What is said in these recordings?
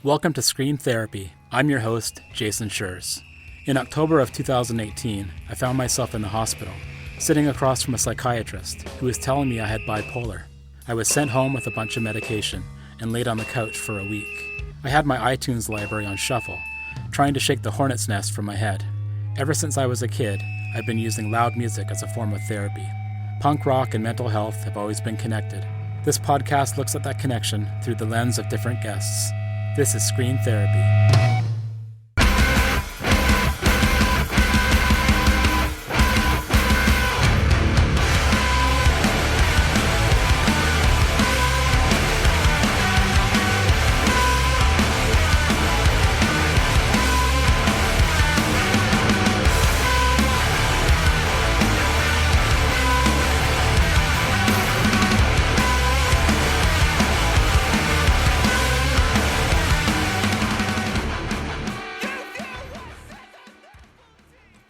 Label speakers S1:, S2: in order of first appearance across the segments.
S1: Welcome to Scream Therapy. I'm your host, Jason Schreurs. In October of 2018, I found myself in the hospital, sitting across from a psychiatrist who was telling me I had bipolar. I was sent home with a bunch of medication and laid on the couch for a week. I had my iTunes library on shuffle, trying to shake the hornet's nest from my head. Ever since I was a kid, I've been using loud music as a form of therapy. Punk rock and mental health have always been connected. This podcast looks at that connection through the lens of different guests. This is Scream Therapy.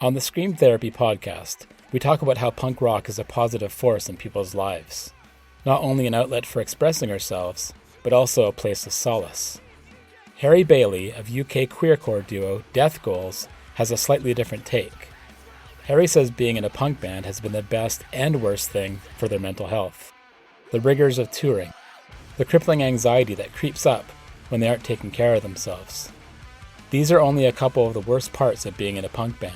S1: On the Scream Therapy podcast, we talk about how punk rock is a positive force in people's lives. Not only an outlet for expressing ourselves, but also a place of solace. Harry Bailey of UK queercore duo Death Goals has a slightly different take. Harry says being in a punk band has been the best and worst thing for their mental health. The rigors of touring, the crippling anxiety that creeps up when they aren't taking care of themselves. These are only a couple of the worst parts of being in a punk band.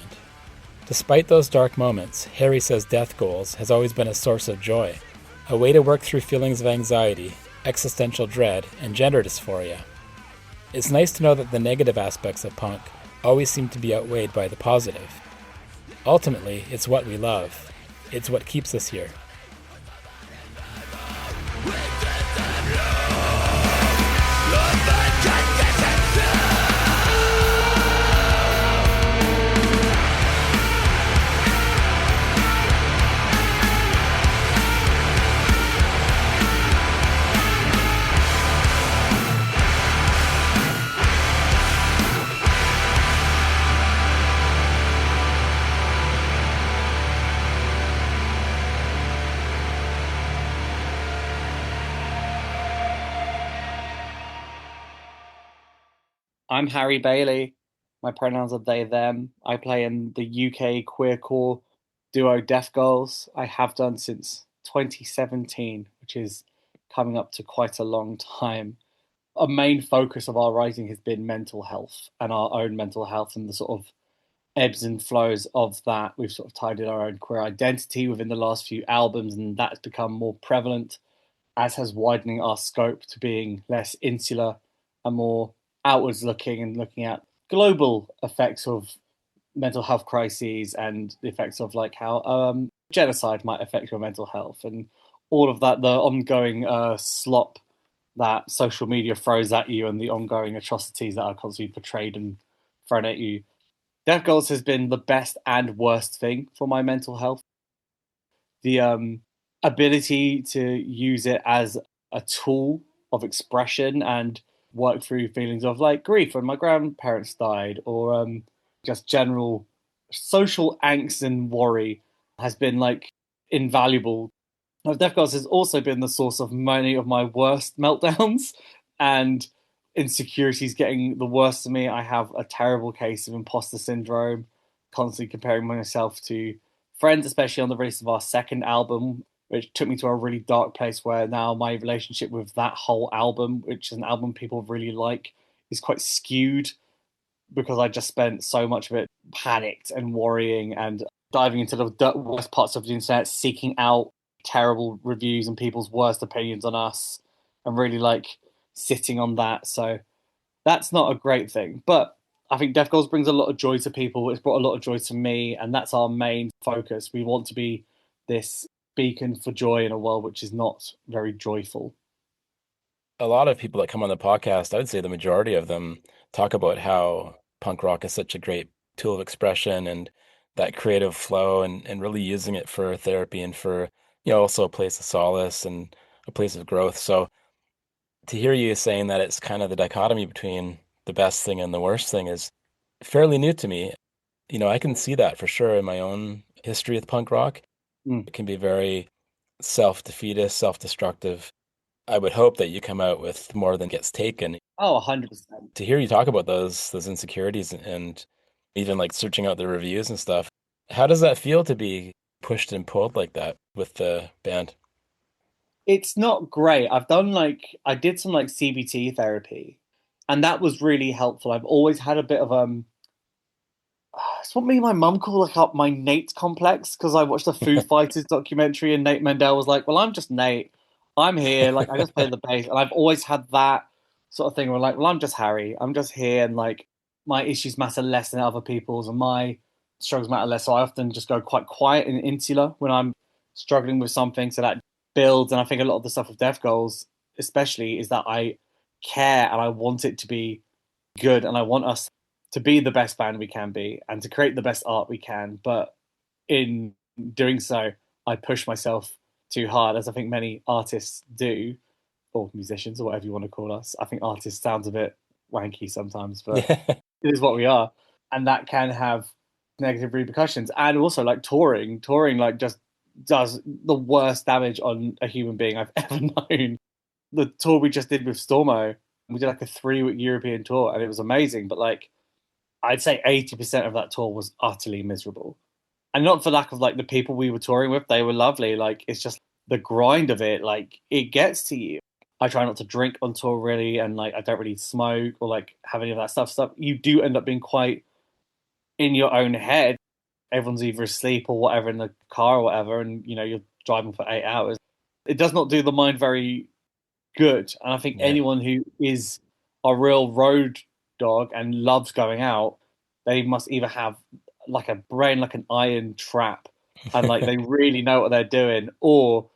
S1: Despite those dark moments, Harry says Death Goals has always been a source of joy, a way to work through feelings of anxiety, existential dread, and gender dysphoria. It's nice to know that the negative aspects of punk always seem to be outweighed by the positive. Ultimately, it's what we love. It's what keeps us here.
S2: I'm Harry Bailey. My pronouns are they, them. I play in the UK queercore duo Death Goals. I have done since 2017, which is coming up to quite a long time. A main focus of our writing has been mental health and our own mental health and the sort of ebbs and flows of that. We've sort of tied in our own queer identity within the last few albums, and that's become more prevalent, as has widening our scope to being less insular and more outwards looking and looking at global effects of mental health crises and the effects of like how genocide might affect your mental health and all of that, the ongoing slop that social media throws at you and the ongoing atrocities that are constantly portrayed and thrown at you. Death Goals has been the best and worst thing for my mental health. The ability to use it as a tool of expression and work through feelings of like grief when my grandparents died or just general social angst and worry has been like invaluable. Death Goals has also been the source of many of my worst meltdowns and insecurities getting the worst of me. I have a terrible case of imposter syndrome, constantly comparing myself to friends, especially on the release of our second album, which took me to a really dark place where now my relationship with that whole album, which is an album people really like, is quite skewed because I just spent so much of it panicked and worrying and diving into the worst parts of the internet, seeking out terrible reviews and people's worst opinions on us and really like sitting on that. So that's not a great thing. But I think Death Goals brings a lot of joy to people. It's brought a lot of joy to me, and that's our main focus. We want to be this beacon for joy in a world which is not very joyful.
S1: A lot of people that come on the podcast, I would say the majority of them talk about how punk rock is such a great tool of expression and that creative flow and really using it for therapy and for, also a place of solace and a place of growth. So to hear you saying that it's kind of the dichotomy between the best thing and the worst thing is fairly new to me. I can see that for sure in my own history with punk rock. It can be very self-defeatist, self-destructive. I would hope that you come out with more than gets taken.
S2: Oh, 100%.
S1: To hear you talk about those insecurities and even like searching out the reviews and stuff, how does that feel to be pushed and pulled like that with the band?
S2: It's not great. I did some like CBT therapy, and that was really helpful. I've always had a bit of it's what me and my mum call like up my Nate complex, because I watched the Foo Fighters documentary and Nate Mendel was like, "Well, I'm just Nate. I'm here. Like, I just play the bass." And I've always had that sort of thing where like, "Well, I'm just Harry. I'm just here, and like my issues matter less than other people's, and my struggles matter less." So I often just go quite quiet and insular when I'm struggling with something. So that builds, and I think a lot of the stuff with Deaf Goals, especially, is that I care and I want it to be good, and I want us to be the best band we can be and to create the best art we can. But in doing so, I push myself too hard, as I think many artists do, or musicians, or whatever you want to call us. I think artist sounds a bit wanky sometimes, but
S1: Yeah.
S2: it is what we are. And that can have negative repercussions. And also, like touring, like just does the worst damage on a human being I've ever known. The tour we just did with Stormo, we did like a 3 week European tour, and it was amazing. But like, I'd say 80% of that tour was utterly miserable. And not for lack of like the people we were touring with, they were lovely. Like, it's just the grind of it, like it gets to you. I try not to drink on tour really, and like I don't really smoke or like have any of that stuff. You do end up being quite in your own head. Everyone's either asleep or whatever in the car or whatever, and you know, you're driving for 8 hours. It does not do the mind very good. And I think
S1: Yeah.
S2: anyone who is a real road dog and loves going out, they must either have like a brain like an iron trap, and like they really know what they're doing, or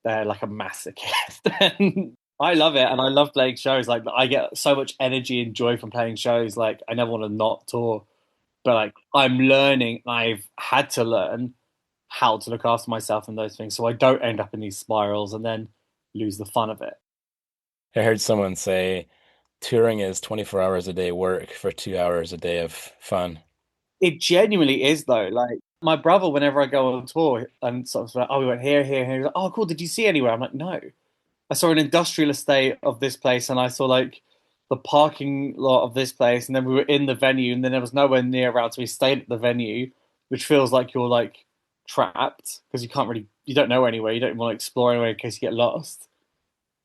S2: they're like a masochist. And I love it, and I love playing shows. Like, I get so much energy and joy from playing shows. Like, I never want to not tour, but like I'm learning. I've had to learn how to look after myself and those things, so I don't end up in these spirals and then lose the fun of it.
S1: I heard someone say touring is 24 hours a day work for 2 hours a day of fun.
S2: It genuinely is though. Like, my brother, whenever I go on tour and sort of like, "Oh, we went here, here, here." He's like, "Oh, cool. Did you see anywhere?" I'm like, "No. I saw an industrial estate of this place, and I saw like the parking lot of this place, and then we were in the venue, and then there was nowhere near around, so we stayed at the venue, which feels like you're like trapped because you don't know anywhere, you don't want to explore anywhere in case you get lost."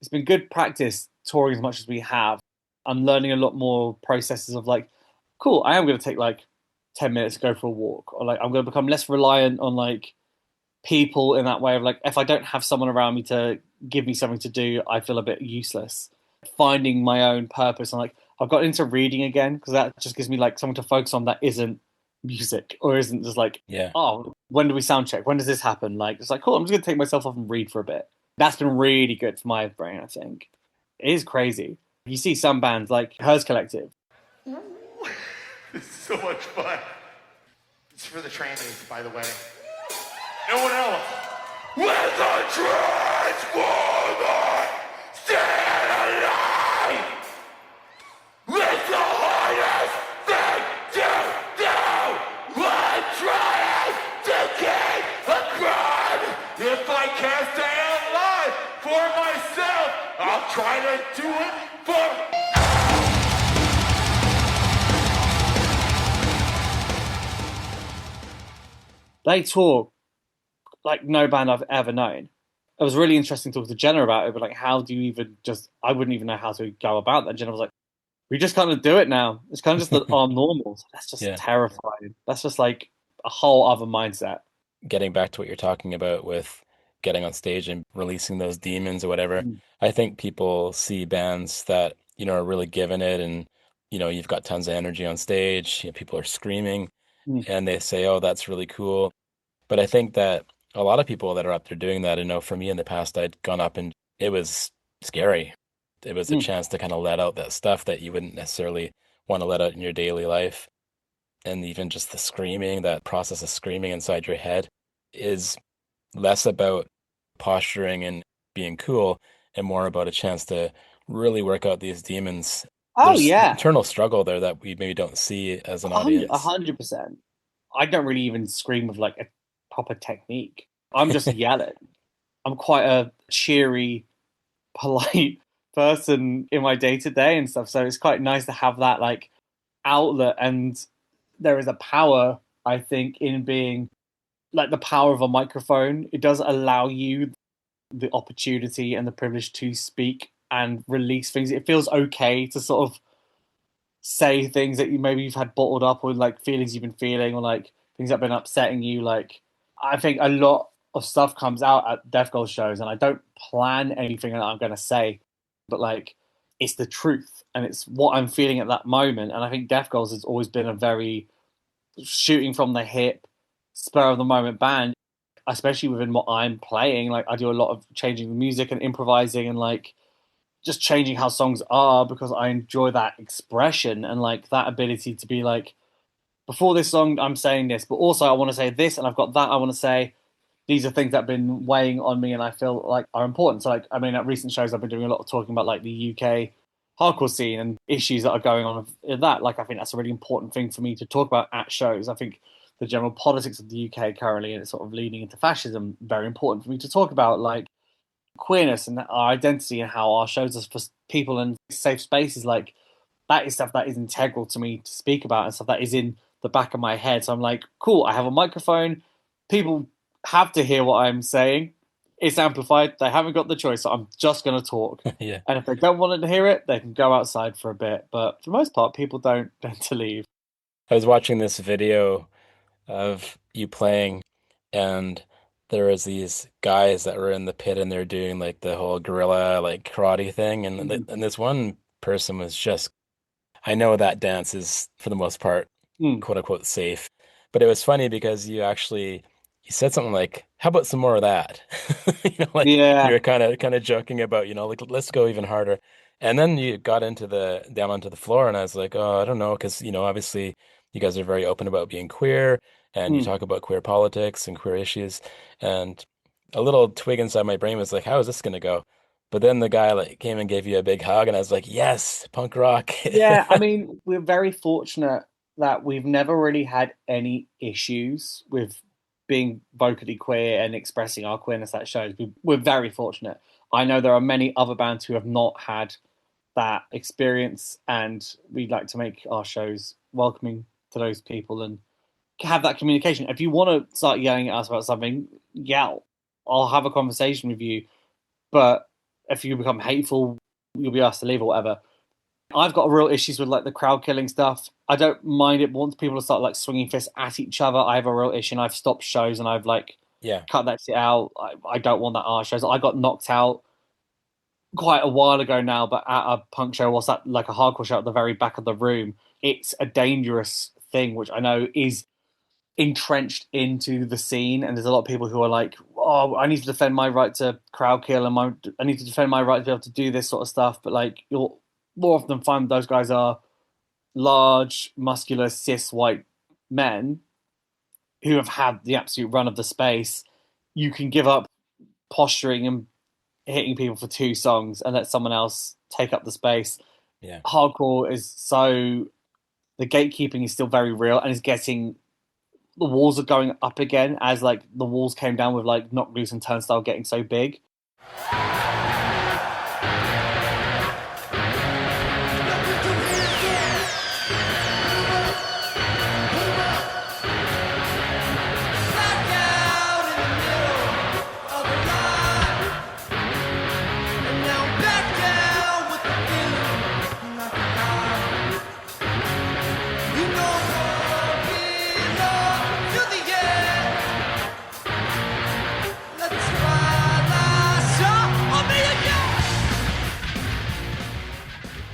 S2: It's been good practice touring as much as we have. I'm learning a lot more processes of like, cool, I am going to take like 10 minutes to go for a walk, or like I'm going to become less reliant on like people in that way of like, if I don't have someone around me to give me something to do, I feel a bit useless. Finding my own purpose, and like I've got into reading again because that just gives me like something to focus on that isn't music, or isn't just like,
S1: Yeah.
S2: oh, when do we sound check? When does this happen? Like, it's like, cool, I'm just gonna take myself off and read for a bit. That's been really good for my brain, I think. It is crazy. You see some bands like Hers Collective.
S3: This is so much fun. It's for the trannies, by the way. No one else. With a transformer, stand alive! It's the hardest thing to do! I'm trying to keep a crime! If I can't stay alive for myself, I'll try to do it for...
S2: They talk like no band I've ever known. It was really interesting talking to Jenna about it, but like, how do you even just, I wouldn't even know how to go about that. Jenna was like, we just kind of do it now. It's kind of just our normals. That's just
S1: Yeah.
S2: terrifying. That's just like a whole other mindset.
S1: Getting back to what you're talking about with getting on stage and releasing those demons or whatever,
S2: Mm,
S1: I think people see bands that, are really giving it and, you've got tons of energy on stage, people are screaming
S2: mm,
S1: and they say, oh, that's really cool. But I think that a lot of people that are up there doing that, for me in the past, I'd gone up and it was scary. It was a
S2: mm.
S1: chance to kind of let out that stuff that you wouldn't necessarily want to let out in your daily life. And even just the screaming, that process of screaming inside your head is less about posturing and being cool and more about a chance to really work out these demons.
S2: Oh
S1: There's
S2: yeah,
S1: internal struggle there that we maybe don't see as an
S2: a
S1: audience.
S2: 100%. I don't really even scream with like a proper technique. I'm just yelling. I'm quite a cheery, polite person in my day-to-day and stuff. So it's quite nice to have that like outlet, and there is a power, I think, in being like the power of a microphone. It does allow you the opportunity and the privilege to speak and release things. It feels okay to sort of say things that you've had bottled up, or like feelings you've been feeling, or like things that have been upsetting you. Like, I think a lot of stuff comes out at Deaf Girl shows, and I don't plan anything that I'm going to say, but like, it's the truth and it's what I'm feeling at that moment. And I think Deaf Girls has always been a very shooting from the hip, spur of the moment band, especially within what I'm playing. Like, I do a lot of changing the music and improvising and like just changing how songs are, because I enjoy that expression and like that ability to be like, before this song I'm saying this, but also I want to say this, and I've got that I want to say. These are things that have been weighing on me and I feel like are important. So like, I mean, at recent shows I've been doing a lot of talking about like the UK hardcore scene and issues that are going on in that. Like, I think that's a really important thing for me to talk about at shows. I think the general politics of the UK currently, and it's sort of leading into fascism, very important for me to talk about. Like, queerness and our identity and how our shows are for people and safe spaces. Like, that is stuff that is integral to me to speak about and stuff that is in the back of my head. So I'm like, cool, I have a microphone. People have to hear what I'm saying. It's amplified. They haven't got the choice. So I'm just going to talk.
S1: Yeah.
S2: And if they don't want to hear it, they can go outside for a bit. But for the most part, people don't tend to leave.
S1: I was watching this video of you playing, and there was these guys that were in the pit and they're doing like the whole guerrilla like karate thing, and and this one person was just, I know that dance is for the most part
S2: Mm.
S1: quote unquote safe, but it was funny because you said something like, "How about some more of that?" Like you
S2: Yeah.
S1: were kind of joking about, like let's go even harder. And then you got into the down onto the floor, and I was like, "Oh, I don't know," because obviously you guys are very open about being queer, and you
S2: Mm.
S1: talk about queer politics and queer issues, and a little twig inside my brain was like, "How is this gonna go?" But then the guy like came and gave you a big hug, and I was like, "Yes, punk rock."
S2: Yeah, I mean, we're very fortunate that we've never really had any issues with being vocally queer and expressing our queerness at shows. We're very fortunate. I know there are many other bands who have not had that experience, and we'd like to make our shows welcoming to those people and have that communication. If you want to start yelling at us about something, yell. I'll have a conversation with you. But if you become hateful, you'll be asked to leave or whatever. I've got real issues with like the crowd killing stuff. I don't mind it once people start like swinging fists at each other. I have a real issue, and I've stopped shows and I've like
S1: Yeah.
S2: cut that shit out. I don't want that at our shows. I got knocked out quite a while ago now, but at a punk show, what's that, like a hardcore show at the very back of the room. It's a dangerous thing, which I know is entrenched into the scene, and there's a lot of people who are like, oh, I need to defend my right to crowd kill, and I need to defend my right to be able to do this sort of stuff. But like, you'll more often find those guys are large, muscular, cis white men who have had the absolute run of the space. You can give up posturing and hitting people for 2 songs and let someone else take up the space.
S1: Yeah.
S2: Hardcore is so, the gatekeeping is still very real, and is getting, the walls are going up again as like the walls came down with like Knock Loose and Turnstile getting so big.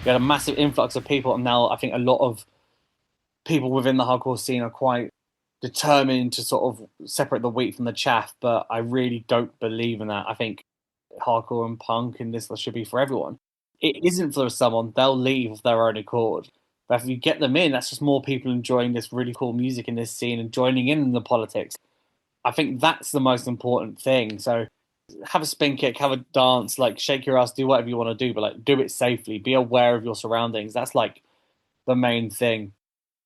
S2: We had a massive influx of people, and now I think a lot of people within the hardcore scene are quite determined to sort of separate the wheat from the chaff, but I really don't believe in that. I think hardcore and punk and this should be for everyone. It isn't for someone, they'll leave of their own accord. But if you get them in, that's just more people enjoying this really cool music in this scene and joining in the politics. I think that's the most important thing. So have a spin kick, have a dance, like shake your ass, do whatever you want to do, but like do it safely. Be aware of your surroundings. That's like the main thing.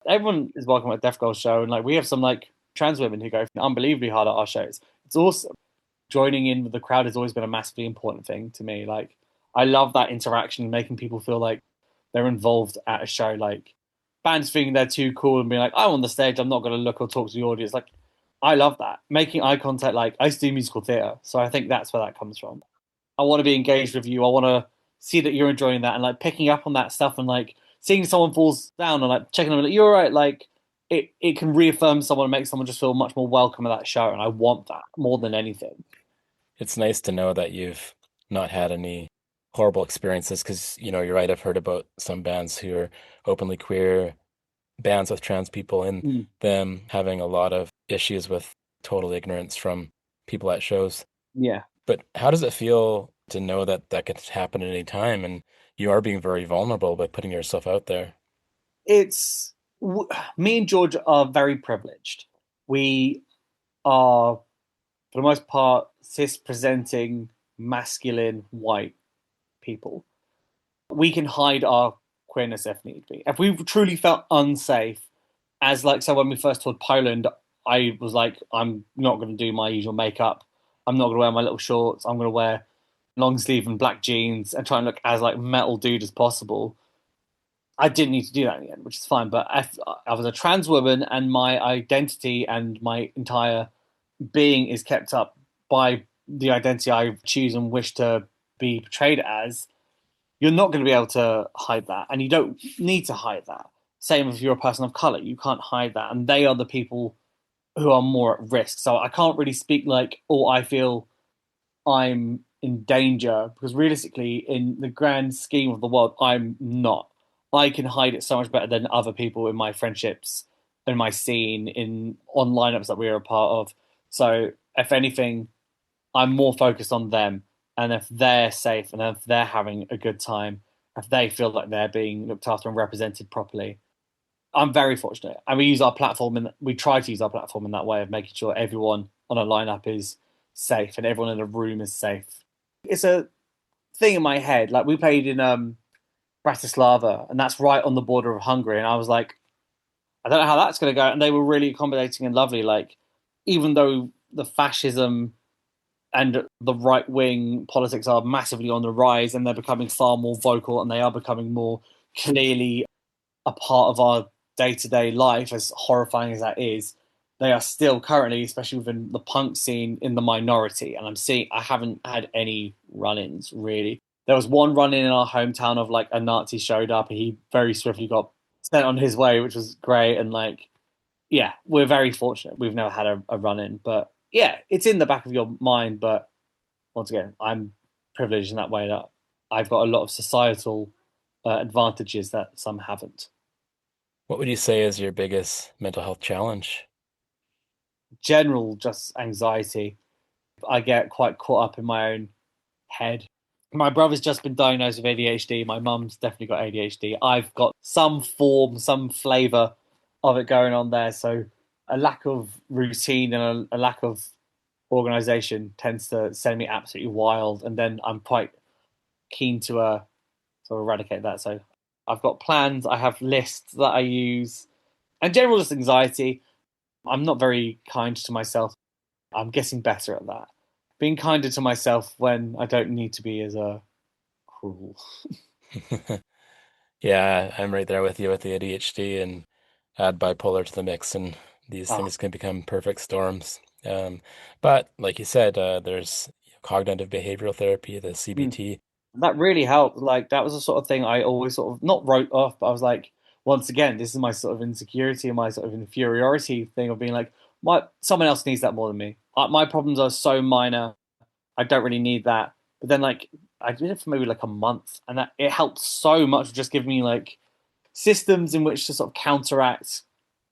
S2: Everyone is welcome at Deaf Girl show, and like we have some like trans women who go unbelievably hard at our shows. It's awesome. Joining in with the crowd has always been a massively important thing to me. Like, I love that interaction, making people feel like they're involved at a show. Like bands thinking they're too cool and being like, I'm on the stage, I'm not going to look or talk to the audience. Like, I love that. Making eye contact, like, I used to do musical theatre, so I think that's where that comes from. I want to be engaged with you. I want to see that you're enjoying that and like picking up on that stuff and like seeing someone falls down and like checking them like, you're all right. Like, it can reaffirm someone and make someone just feel much more welcome at that show. And I want that more than anything.
S1: It's nice to know that you've not had any horrible experiences because, you're right, I've heard about some bands who are openly queer, bands with trans people in
S2: Mm.
S1: them having a lot of issues with total ignorance from people at shows.
S2: Yeah.
S1: But how does it feel to know that that could happen at any time and you are being very vulnerable by putting yourself out there?
S2: It's me and George are very privileged. We are, for the most part, cis presenting, masculine, white people. We can hide our queerness if need be. If we truly felt unsafe, as like, so when we first toured Poland, I was like, I'm not going to do my usual makeup. I'm not going to wear my little shorts. I'm going to wear long sleeve and black jeans and try and look as like metal dude as possible. I didn't need to do that in the end, which is fine. But if I was a trans woman and my identity and my entire being is kept up by the identity I choose and wish to be portrayed as, you're not going to be able to hide that. And you don't need to hide that. Same if you're a person of color, you can't hide that. And they are the people who are more at risk. So I can't really speak like, oh, I feel I'm in danger, because realistically, in the grand scheme of the world, I'm not. I can hide it so much better than other people in my friendships, in my scene, in on lineups that we are a part of. So if anything, I'm more focused on them, and if they're safe and if they're having a good time, if they feel like they're being looked after and represented properly, I'm very fortunate. And we use our platform and we try to use our platform in that way of making sure everyone on a lineup is safe and everyone in a room is safe. It's a thing in my head. Like we played in Bratislava, and that's right on the border of Hungary. And I was like, I don't know how that's going to go. And they were really accommodating and lovely. Like, even though the fascism and the right wing politics are massively on the rise and they're becoming far more vocal and they are becoming more clearly a part of our day to day life, as horrifying as that is, they are still currently, especially within the punk scene, in the minority. And I haven't had any run ins really. There was one run in our hometown of like a Nazi showed up and he very swiftly got sent on his way, which was great. And like, yeah, we're very fortunate. We've never had a run in, but yeah, it's in the back of your mind. But once again, I'm privileged in that way that I've got a lot of societal advantages that some haven't.
S1: What would you say is your biggest mental health challenge?
S2: General, just anxiety. I get quite caught up in my own head. My brother's just been diagnosed with ADHD. My mum's definitely got ADHD. I've got some form, some flavor of it going on there. So a lack of routine and a lack of organization tends to send me absolutely wild. And then I'm quite keen to sort of eradicate that. So I've got plans. I have lists that I use, and general just anxiety. I'm not very kind to myself. I'm getting better at that. Being kinder to myself when I don't need to be as cruel.
S1: Yeah, I'm right there with you with the ADHD and add bipolar to the mix, and these
S2: Ah,
S1: things can become perfect storms. But like you said, there's cognitive behavioral therapy, the
S2: mm.
S1: CBT.
S2: That really helped. Like that was the sort of thing I always sort of not wrote off, but I was like, once again, this is my sort of insecurity and my sort of inferiority thing of being like, my someone else needs that more than me. My problems are so minor. I don't really need that. But then like I did it for maybe like a month, and that it helped so much. Just giving me like systems in which to sort of counteract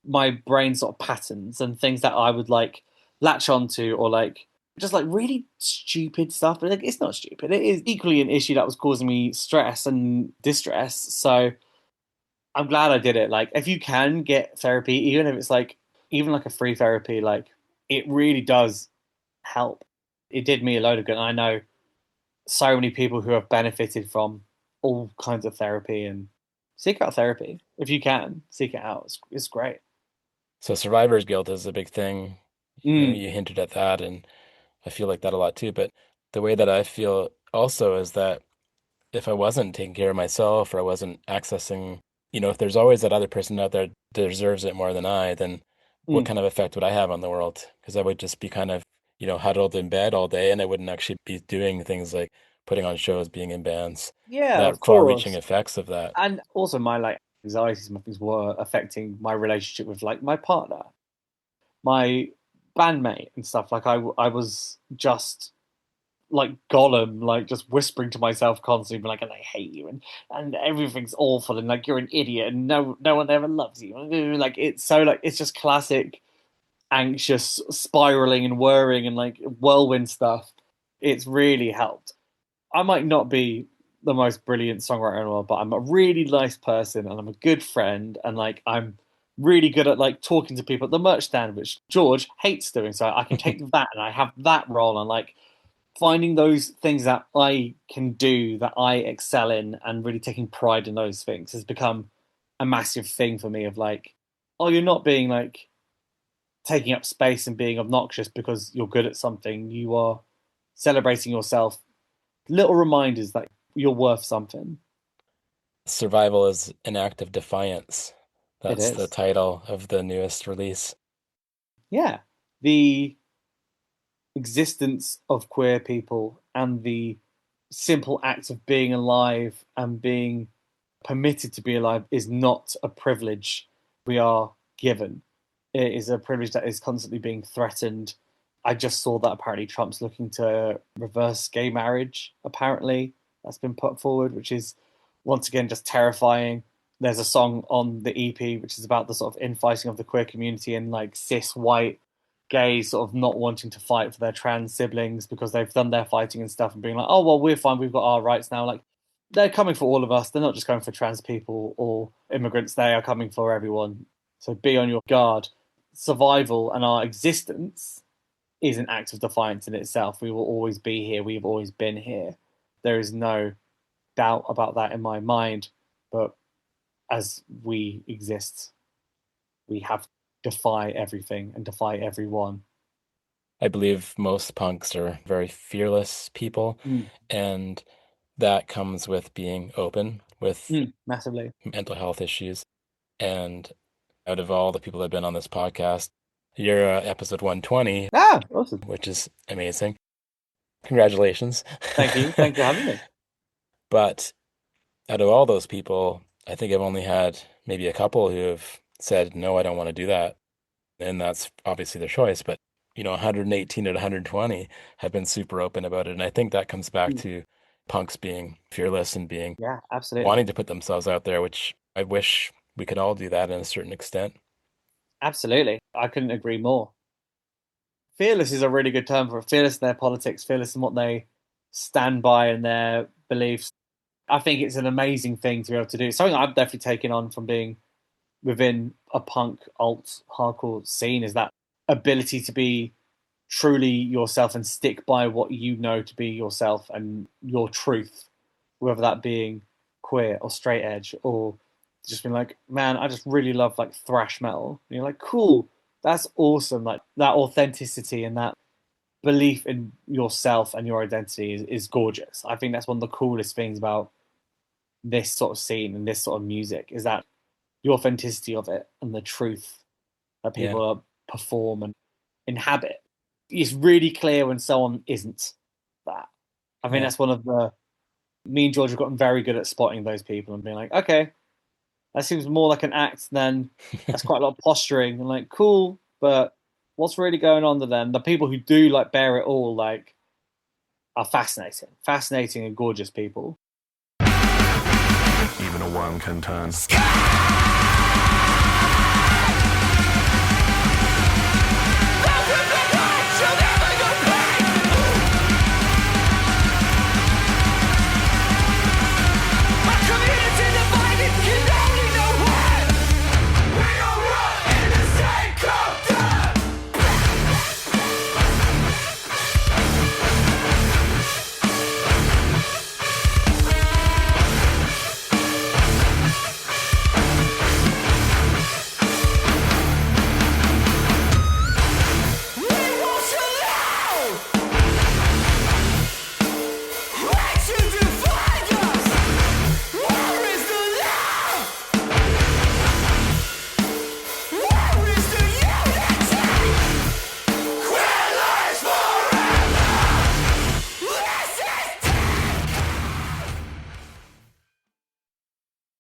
S2: my brain sort of patterns and things that I would like latch onto, or like just like really stupid stuff. But like, it's not stupid. It is equally an issue that was causing me stress and distress. So I'm glad I did it. Like if you can get therapy, even if it's like even like a free therapy, like it really does help. It did me a load of good. And I know so many people who have benefited from all kinds of therapy, and seek out therapy if you can. Seek it out. It's great.
S1: So survivor's guilt is a big thing.
S2: Mm,
S1: You hinted at that, and I feel like that a lot too. But the way that I feel also is that if I wasn't taking care of myself or I wasn't accessing, if there's always that other person out there that deserves it more than I, then what
S2: Mm.
S1: kind of effect would I have on the world? Because I would just be kind of, huddled in bed all day and I wouldn't actually be doing things like putting on shows, being in bands,
S2: Yeah, of
S1: that far-reaching
S2: course.
S1: effects of that.
S2: And also my like anxieties and things were affecting my relationship with like my partner, my bandmate and stuff. Like I was just like Gollum, like just whispering to myself constantly, being like, and I hate you, and everything's awful, and like you're an idiot, and no one ever loves you. Like it's so like it's just classic anxious spiraling and worrying and like whirlwind stuff. It's really helped. I might not be the most brilliant songwriter in the world, but I'm a really nice person and I'm a good friend, and like I'm really good at like talking to people at the merch stand, which George hates doing. So I can take that and I have that role, and like finding those things that I can do that I excel in and really taking pride in those things has become a massive thing for me of like, oh, you're not being like taking up space and being obnoxious because you're good at something. You are celebrating yourself. Little reminders that you're worth something.
S1: Survival is an act of defiance.
S2: It
S1: That's the
S2: is.
S1: title of the newest release.
S2: Yeah. The existence of queer people and the simple act of being alive and being permitted to be alive is not a privilege we are given. It is a privilege that is constantly being threatened. I just saw that apparently Trump's looking to reverse gay marriage, apparently. That's been put forward, which is once again just terrifying. There's a song on the EP which is about the sort of infighting of the queer community and like cis white gays sort of not wanting to fight for their trans siblings because they've done their fighting and stuff and being like, oh, well, we're fine. We've got our rights now. Like, they're coming for all of us. They're not just going for trans people or immigrants. They are coming for everyone. So be on your guard. Survival and our existence is an act of defiance in itself. We will always be here. We've always been here. There is no doubt about that in my mind. But as we exist, we have to defy everything and defy everyone.
S1: I believe most punks are very fearless people, and that comes with being open with
S2: Massively.
S1: mental health issues. And out of all the people that have been on this podcast, you're episode 120,
S2: Awesome.
S1: which is amazing. Congratulations.
S2: Thank you. Thanks for having me.
S1: But out of all those people, I think I've only had maybe a couple who have said, no, I don't want to do that. And that's obviously their choice. But, 118 out of 120 have been super open about it. And I think that comes back to punks being fearless and being
S2: absolutely
S1: wanting to put themselves out there, which I wish we could all do that in a certain extent.
S2: Absolutely. I couldn't agree more. Fearless is a really good term for it. Fearless in their politics, fearless in what they stand by and their beliefs. I think it's an amazing thing to be able to do. Something I've definitely taken on from being within a punk alt hardcore scene is that ability to be truly yourself and stick by what you know to be yourself and your truth, whether that being queer or straight edge or just being like, man, I just really love like thrash metal. And you're like, cool, that's awesome. Like that authenticity and that belief in yourself and your identity is gorgeous. I think that's one of the coolest things about this sort of scene and this sort of music is that the authenticity of it and the truth that people perform and inhabit. It's really clear when someone isn't that. I think that's one of me and George have gotten very good at spotting those people and being like, okay, that seems more like an act than that's quite a lot of posturing and like, cool, but what's really going on to them? The people who do like bear it all like are fascinating and gorgeous people.
S4: Even a worm can turn.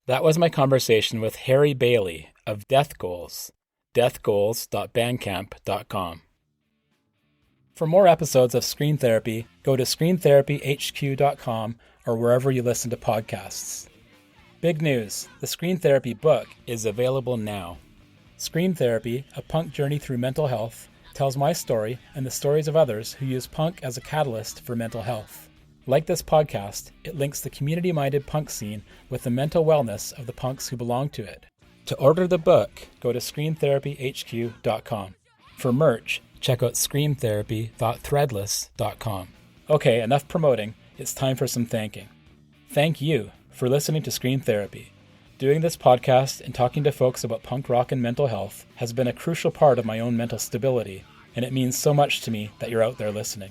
S1: That was my conversation with Harry Bailey of Death Goals, deathgoals.bandcamp.com. For more episodes of Screen Therapy, go to screentherapyhq.com or wherever you listen to podcasts. Big news, the Screen Therapy book is available now. Screen Therapy, A Punk Journey Through Mental Health, tells my story and the stories of others who use punk as a catalyst for mental health. Like this podcast, it links the community-minded punk scene with the mental wellness of the punks who belong to it. To order the book, go to screentherapyhq.com. For merch, check out screentherapy.threadless.com. Okay, enough promoting. It's time for some thanking. Thank you for listening to Screen Therapy. Doing this podcast and talking to folks about punk rock and mental health has been a crucial part of my own mental stability, and it means so much to me that you're out there listening.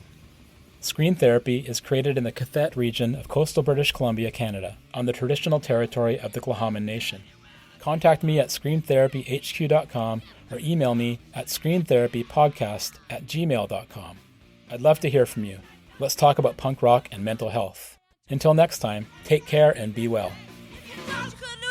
S1: Screen Therapy is created in the Cathet region of coastal British Columbia, Canada, on the traditional territory of the Tla'amin Nation. Contact me at screentherapyhq.com or email me at screentherapypodcast@gmail.com. I'd love to hear from you. Let's talk about punk rock and mental health. Until next time, take care and be well.
S3: Tchotchke